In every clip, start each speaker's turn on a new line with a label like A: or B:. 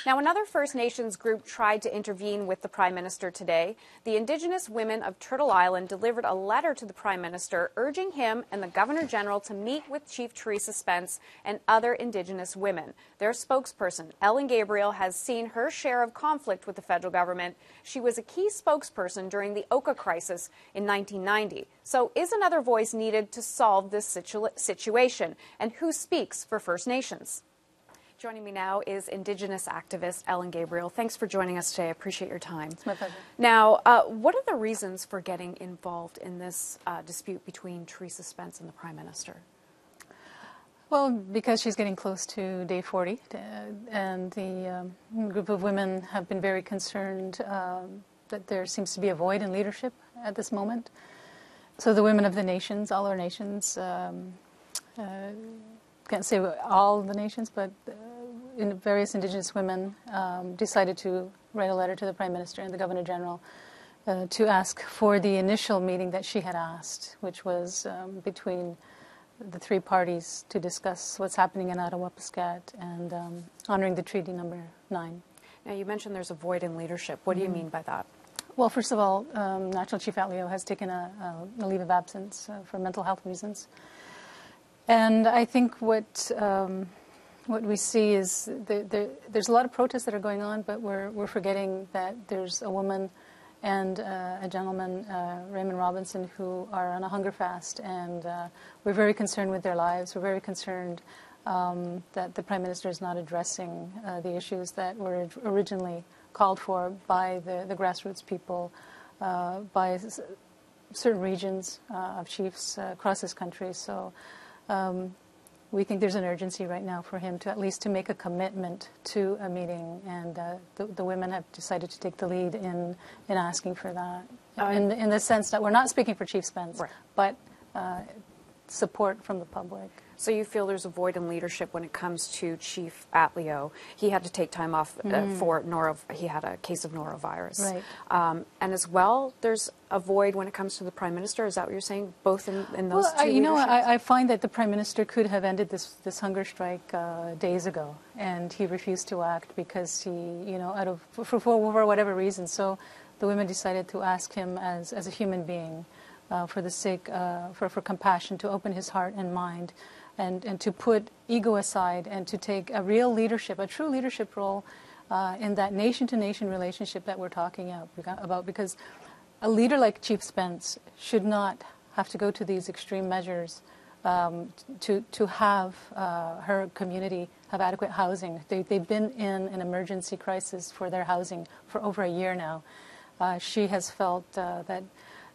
A: Now, another First Nations group tried to intervene with the Prime Minister today. The Indigenous women of Turtle Island delivered a letter to the Prime Minister urging him and the Governor-General to meet with Chief Theresa Spence and other Indigenous women. Their spokesperson, Ellen Gabriel, has seen her share of conflict with the federal government. She was a key spokesperson during the Oka crisis in 1990. So is another voice needed to solve this situation? And who speaks for First Nations? Joining me now is Indigenous activist Ellen Gabriel. Thanks for joining us today. I appreciate your time.
B: It's my pleasure.
A: Now, what are the reasons for getting involved in this dispute between Theresa Spence and the Prime Minister?
B: Well, because she's getting close to day 40, and the group of women have been very concerned that there seems to be a void in leadership at this moment. So the women of the nations, all our nations, can't say all the nations, but various Indigenous women decided to write a letter to the Prime Minister and the Governor-General to ask for the initial meeting that she had asked, which was between the three parties to discuss what's happening in Ottawa and honouring the Treaty Number 9.
A: Now, you mentioned there's a void in leadership. What do you mean by that?
B: Well, first of all, National Chief Atleo has taken a leave of absence for mental health reasons. And I think what we see is there's a lot of protests that are going on, but we're forgetting that there's a woman and a gentleman, Raymond Robinson, who are on a hunger fast, and we're very concerned with their lives. We're very concerned that the Prime Minister is not addressing the issues that were originally called for by the grassroots people, by certain regions of chiefs across this country. So we think there's an urgency right now for him to at least to make a commitment to a meeting, and the women have decided to take the lead in asking for that. In the sense that we're not speaking for Chief Spence,
A: right,
B: but support from the public.
A: So you feel there's a void in leadership when it comes to Chief Atleo. He had to take time off for he had a case of norovirus.
B: Right.
A: And as well, there's a void when it comes to the Prime Minister. Is that what you're saying? Both in those
B: well,
A: two
B: you know,
A: leaderships?
B: I find that the Prime Minister could have ended this hunger strike days ago, and he refused to act because he, you know, for whatever reason. So the women decided to ask him as a human being, for the sake, for compassion, to open his heart and mind, and to put ego aside and to take a real leadership, a true leadership role in that nation-to-nation relationship that we're talking about. Because a leader like Chief Spence should not have to go to these extreme measures to have her community have adequate housing. They've been in an emergency crisis for their housing for over a year now. She has felt that,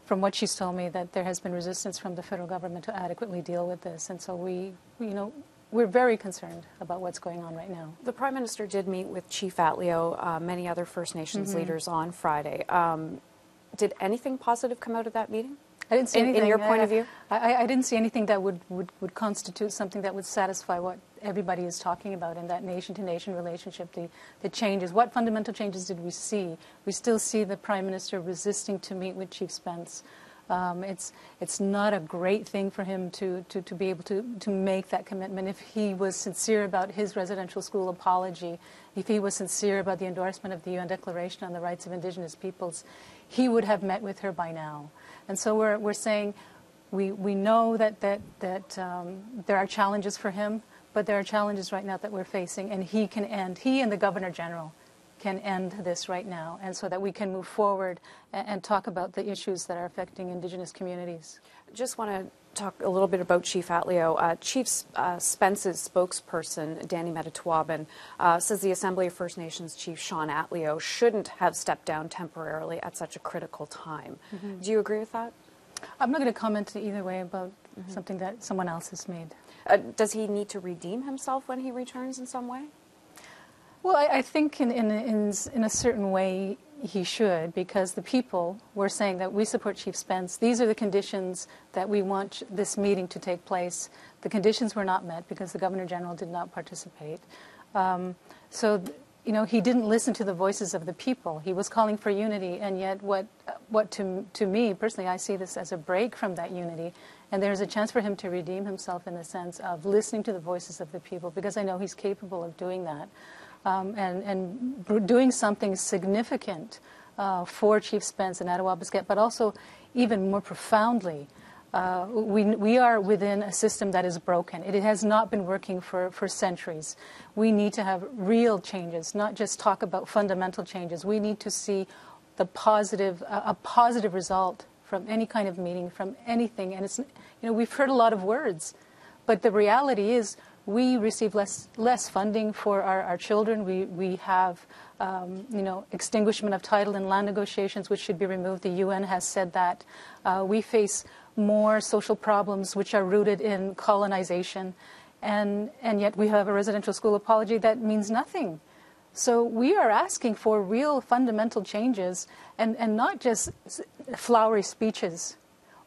B: from what she's told me, that there has been resistance from the federal government to adequately deal with this, and so we're very concerned about what's going on right now.
A: The Prime Minister did meet with Chief Atleo, many other First Nations leaders on Friday. Did anything positive come out of that meeting?
B: I didn't see anything.
A: In your point of view?
B: I didn't see anything that would constitute something that would satisfy what everybody is talking about in that nation-to-nation relationship, the changes. What fundamental changes did we see? We still see the Prime Minister resisting to meet with Chief Spence. It's not a great thing for him to be able to make that commitment. If he was sincere about his residential school apology, if he was sincere about the endorsement of the UN Declaration on the Rights of Indigenous Peoples, he would have met with her by now. And so we're saying we know that there are challenges for him, but there are challenges right now that we're facing, and he and the Governor-General can end this right now, and so that we can move forward and talk about the issues that are affecting Indigenous communities.
A: Just want to talk a little bit about Chief Atleo. Chief Spence's spokesperson, Danny Metatwabin, says the Assembly of First Nations Chief Sean Atleo shouldn't have stepped down temporarily at such a critical time. Do you agree with that?
B: I'm not going to comment either way about something that someone else has made.
A: Does he need to redeem himself when he returns in some way?
B: Well, I think in a certain way he should, because the people were saying that we support Chief Spence. These are the conditions that we want this meeting to take place. The conditions were not met because the Governor-General did not participate. So, you know, he didn't listen to the voices of the people. He was calling for unity, and yet what to me, personally, I see this as a break from that unity. And there's a chance for him to redeem himself in the sense of listening to the voices of the people, because I know he's capable of doing that. and doing something significant for Chief Spence and Ottawa, but also even more profoundly, we are within a system that is broken. It has not been working for centuries. We need to have real changes, not just talk about fundamental changes. We need to see a positive result from any kind of meeting, from anything. And it's, we've heard a lot of words, but the reality is we receive less funding for our children. We have, extinguishment of title in land negotiations, which should be removed. The UN has said that. We face more social problems which are rooted in colonization, and yet we have a residential school apology that means nothing. So we are asking for real fundamental changes and not just flowery speeches.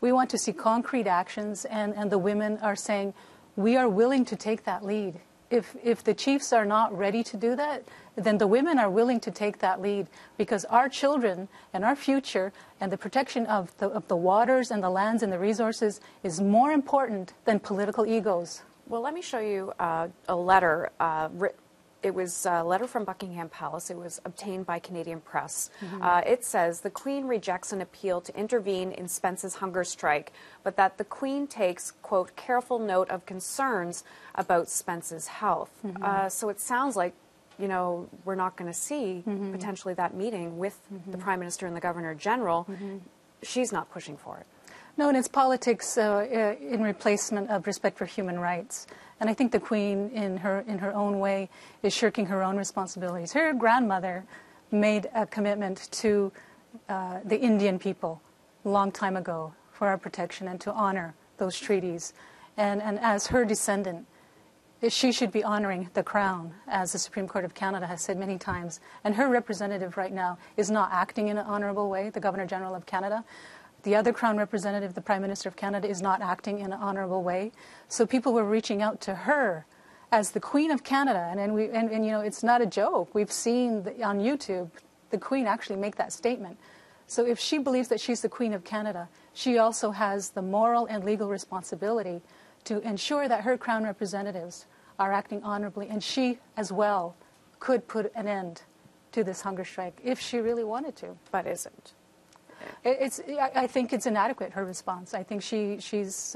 B: We want to see concrete actions, and the women are saying we are willing to take that lead. If the chiefs are not ready to do that, then the women are willing to take that lead, because our children and our future and the protection of the waters and the lands and the resources is more important than political egos.
A: Well, let me show you a letter. It was a letter from Buckingham Palace. It was obtained by Canadian Press. It says, the Queen rejects an appeal to intervene in Spence's hunger strike, but that the Queen takes, quote, careful note of concerns about Spence's health. So it sounds like, we're not going to see potentially that meeting with the Prime Minister and the Governor General. She's not pushing for it.
B: No, and it's politics in replacement of respect for human rights. And I think the Queen, in her own way, is shirking her own responsibilities. Her grandmother made a commitment to the Indian people a long time ago for our protection and to honor those treaties. And as her descendant, she should be honoring the Crown, as the Supreme Court of Canada has said many times. And her representative right now is not acting in an honorable way, the Governor General of Canada. The other Crown representative, the Prime Minister of Canada, is not acting in an honourable way. So people were reaching out to her as the Queen of Canada. And it's not a joke. We've seen on YouTube the Queen actually make that statement. So if she believes that she's the Queen of Canada, she also has the moral and legal responsibility to ensure that her Crown representatives are acting honourably. And she, as well, could put an end to this hunger strike if she really wanted to.
A: But isn't.
B: I think it's inadequate, her response. I think she's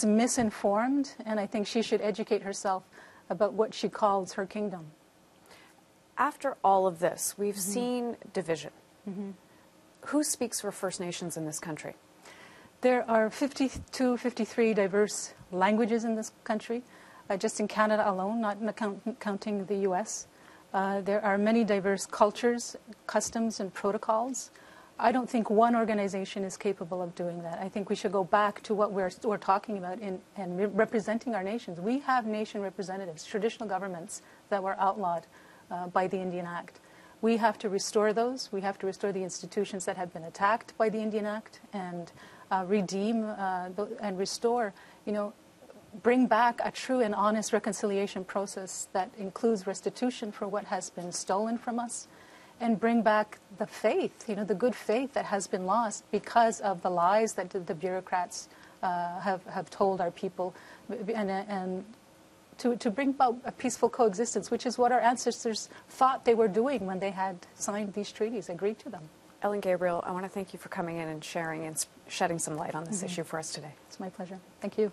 B: misinformed, and I think she should educate herself about what she calls her kingdom.
A: After all of this, we've seen division. Who speaks for First Nations in this country?
B: There are 52, 53 diverse languages in this country, just in Canada alone, not counting the U.S. There are many diverse cultures, customs, and protocols. I don't think one organization is capable of doing that. I think we should go back to what we're talking about and representing our nations. We have nation representatives, traditional governments that were outlawed by the Indian Act. We have to restore those. We have to restore the institutions that have been attacked by the Indian Act and redeem and restore, bring back a true and honest reconciliation process that includes restitution for what has been stolen from us, and bring back the faith, the good faith that has been lost because of the lies that the bureaucrats have told our people, and to bring about a peaceful coexistence, which is what our ancestors thought they were doing when they had signed these treaties, agreed to them.
A: Ellen Gabriel, I want to thank you for coming in and sharing and shedding some light on this issue for us today.
B: It's my pleasure. Thank you.